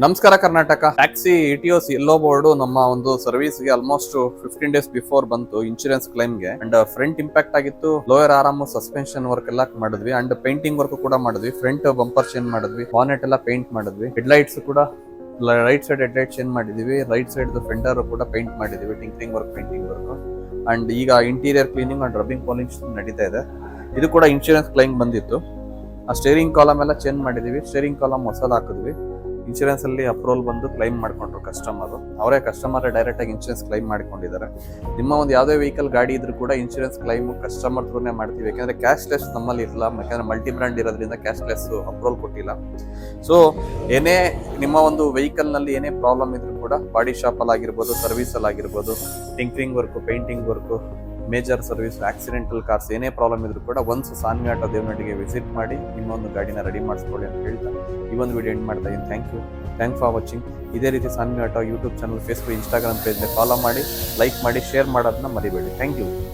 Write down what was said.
ನಮಸ್ಕಾರ Karnataka. Taxi Etios yellow board ನಮ್ಮ ಒಂದು ಸರ್ವಿಸ್ ಗೆ ಆಲ್ಮೋಸ್ಟ್ 15 ಡೇಸ್ ಬಿಫೋರ್ ಬಂತು ಇನ್ಶೂರೆನ್ಸ್ ಕ್ಲೈಮ್ ಗೆ. ಅಂಡ್ ಫ್ರಂಟ್ ಇಂಪ್ಯಾಕ್ಟ್ ಆಗಿತ್ತು, ಲೋಯರ್ ಆರಾಮ್ ಸಸ್ಪೆನ್ಷನ್ ವರ್ಕ್ ಎಲ್ಲ ಮಾಡಿದ್ವಿ. ಅಂಡ್ ಪೇಂಟಿಂಗ್ ವರ್ಕ್ ಕೂಡ ಮಾಡಿದ್ವಿ. ಫ್ರಂಟ್ ಬಂಪರ್ ಚೇಂಜ್ ಮಾಡಿದ್ವಿ, ಬಾನೆಟ್ ಎಲ್ಲ ಪೇಂಟ್ ಮಾಡಿದ್ವಿ. ಹೆಡ್ ಲೈಟ್ಸ್ ಕೂಡ right side head light change ಮಾಡಿದೀವಿ. ರೈಟ್ ಸೈಡ್ ಫೆಂಡರ್ ಕೂಡ ಪೇಂಟ್ ಮಾಡಿದೀವಿ, tinkering work, painting work. And ಈಗ interior cleaning and rubbing polish ನಡೀತಾ ಇದೆ. ಇದು ಕೂಡ ಇನ್ಶೂರೆನ್ಸ್ ಕ್ಲೈಮ್ ಬಂದಿತ್ತು. ಆ ಸ್ಟೇರಿಂಗ್ ಕಾಲಮ್ ಎಲ್ಲ ಚೇಂಜ್ ಮಾಡಿದೀವಿ. ಸ್ಟೇರಿಂಗ್ ಕಾಲಮ್ ಹೊಸದ್ ಹಾಕಿದ್ವಿ. ಇನ್ಶೂರೆನ್ಸ್ ಅಲ್ಲಿ ಅಪ್ರೂವಲ್ ಬಂದು ಕ್ಲೈಮ್ ಮಾಡ್ಕೊಂಡ್ರು ಕಸ್ಟಮರ್. ಅವರೇ ಕಸ್ಟಮರ್ ಡೈರೆಕ್ಟ್ ಆಗಿ ಇನ್ಶೂರೆನ್ಸ್ ಕ್ಲೈಮ್ ಮಾಡ್ಕೊಂಡಿದ್ದಾರೆ. ನಿಮ್ಮ ಒಂದು ಯಾವುದೇ ವೆಹಿಕಲ್ ಗಾಡಿ ಇದ್ರೂ ಕೂಡ ಇನ್ಶೂರೆನ್ಸ್ ಕ್ಲೈಮ್ ಕಸ್ಟಮರ್ ಥ್ರೂನೇ ಮಾಡ್ತೀವಿ. ಯಾಕಂದ್ರೆ ಕ್ಯಾಶ್ಲೆಸ್ ನಮ್ಮಲ್ಲಿ ಇಲ್ಲ, ಯಾಕಂದ್ರೆ ಮಲ್ಟಿ ಬ್ರ್ಯಾಂಡ್ ಇರೋದ್ರಿಂದ ಕ್ಯಾಶ್ಲೆಸ್ ಅಪ್ರೂವಲ್ ಕೊಟ್ಟಿಲ್ಲ. ಸೊ ಏನೇ ನಿಮ್ಮ ಒಂದು ವೆಹಿಕಲ್ ನಲ್ಲಿ ಏನೇ ಪ್ರಾಬ್ಲಮ್ ಇದ್ರೂ ಕೂಡ ಬಾಡಿ ಶಾಪ್ ಅಲ್ಲಿ ಆಗಿರ್ಬೋದು, ಸರ್ವಿಸ್ ಅಲ್ಲಿ ಆಗಿರ್ಬೋದು, tinkering work, painting work, major service, accidental cars ಏನೇ ಪ್ರಾಬ್ಲಮ್ ಇದ್ರು ಕೂಡ ಒನ್ಸ್ ಸಾನ್ವಿ ಆಟೋ ದೇವನಹಳ್ಳಿಗೆ ವಿಸಿಟ್ ಮಾಡಿ ನಿಮ್ಮ ಒಂದು ಗಾಡಿನ ರೆಡಿ ಮಾಡಿಸ್ಕೊಳ್ಳಿ ಅಂತ ಹೇಳ್ತಾ ಈ ಒಂದು ವಿಡಿಯೋ ಎಂಡ್ ಮಾಡ್ತಾ ಇದ್ದೀನಿ. Thank for watching. ಇದೇ ರೀತಿ Saanvi auto YouTube channel, Facebook, Instagram ಪೇಜ್ನ ಫಾಲೋ ಮಾಡಿ, ಲೈಕ್ ಮಾಡಿ, ಶೇರ್ ಮಾಡೋದನ್ನ ಮರಿಬೇಡಿ. Thank you.